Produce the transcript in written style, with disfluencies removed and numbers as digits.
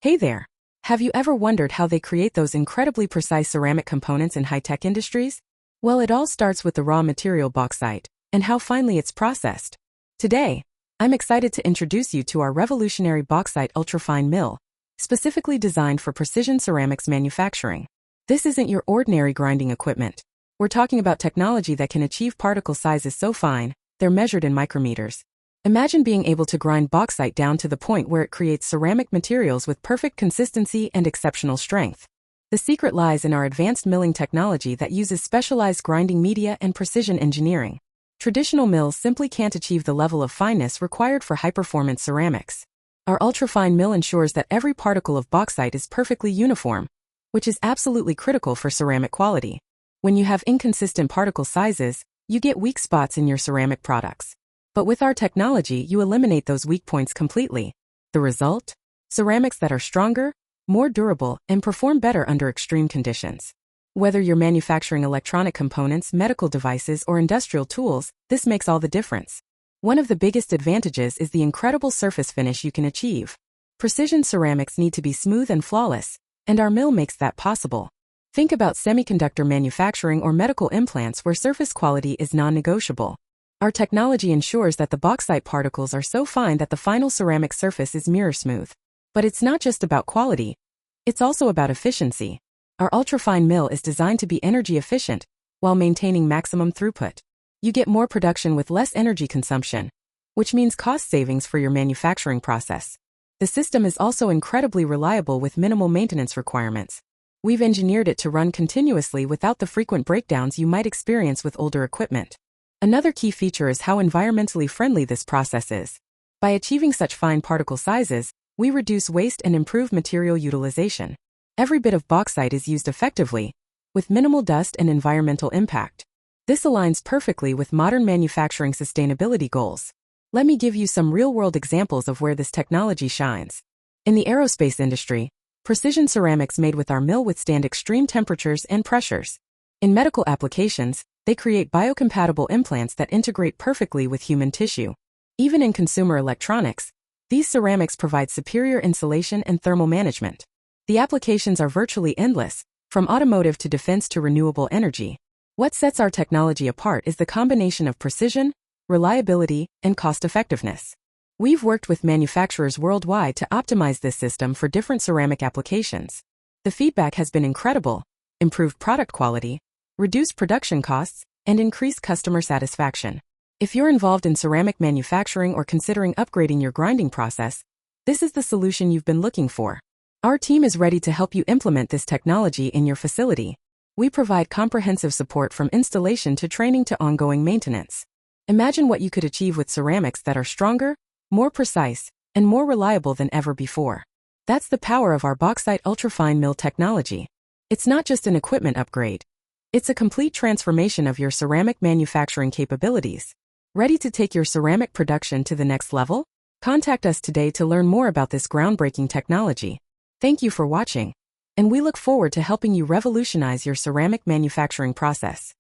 Hey there! Have you ever wondered how they create those incredibly precise ceramic components in high-tech industries? Well, it all starts with the raw material bauxite, and how finely it's processed. Today, I'm excited to introduce you to our revolutionary bauxite ultrafine mill, specifically designed for precision ceramics manufacturing. This isn't your ordinary grinding equipment. We're talking about technology that can achieve particle sizes so fine, they're measured in micrometers. Imagine being able to grind bauxite down to the point where it creates ceramic materials with perfect consistency and exceptional strength. The secret lies in our advanced milling technology that uses specialized grinding media and precision engineering. Traditional mills simply can't achieve the level of fineness required for high-performance ceramics. Our ultrafine mill ensures that every particle of bauxite is perfectly uniform, which is absolutely critical for ceramic quality. When you have inconsistent particle sizes, you get weak spots in your ceramic products. But with our technology, you eliminate those weak points completely. The result? Ceramics that are stronger, more durable, and perform better under extreme conditions. Whether you're manufacturing electronic components, medical devices, or industrial tools, this makes all the difference. One of the biggest advantages is the incredible surface finish you can achieve. Precision ceramics need to be smooth and flawless, and our mill makes that possible. Think about semiconductor manufacturing or medical implants where surface quality is non-negotiable. Our technology ensures that the bauxite particles are so fine that the final ceramic surface is mirror smooth. But it's not just about quality, it's also about efficiency. Our ultrafine mill is designed to be energy efficient while maintaining maximum throughput. You get more production with less energy consumption, which means cost savings for your manufacturing process. The system is also incredibly reliable with minimal maintenance requirements. We've engineered it to run continuously without the frequent breakdowns you might experience with older equipment. Another key feature is how environmentally friendly this process is. By achieving such fine particle sizes, we reduce waste and improve material utilization. Every bit of bauxite is used effectively, with minimal dust and environmental impact. This aligns perfectly with modern manufacturing sustainability goals. Let me give you some real-world examples of where this technology shines. In the aerospace industry, precision ceramics made with our mill withstand extreme temperatures and pressures. In medical applications, they create biocompatible implants that integrate perfectly with human tissue. Even in consumer electronics, these ceramics provide superior insulation and thermal management. The applications are virtually endless, from automotive to defense to renewable energy. What sets our technology apart is the combination of precision, reliability, and cost-effectiveness. We've worked with manufacturers worldwide to optimize this system for different ceramic applications. The feedback has been incredible: improved product quality, reduced production costs, and increased customer satisfaction. If you're involved in ceramic manufacturing or considering upgrading your grinding process, this is the solution you've been looking for. Our team is ready to help you implement this technology in your facility. We provide comprehensive support from installation to training to ongoing maintenance. Imagine what you could achieve with ceramics that are stronger, more precise, and more reliable than ever before. That's the power of our bauxite ultrafine mill technology. It's not just an equipment upgrade. It's a complete transformation of your ceramic manufacturing capabilities. Ready to take your ceramic production to the next level? Contact us today to learn more about this groundbreaking technology. Thank you for watching, and we look forward to helping you revolutionize your ceramic manufacturing process.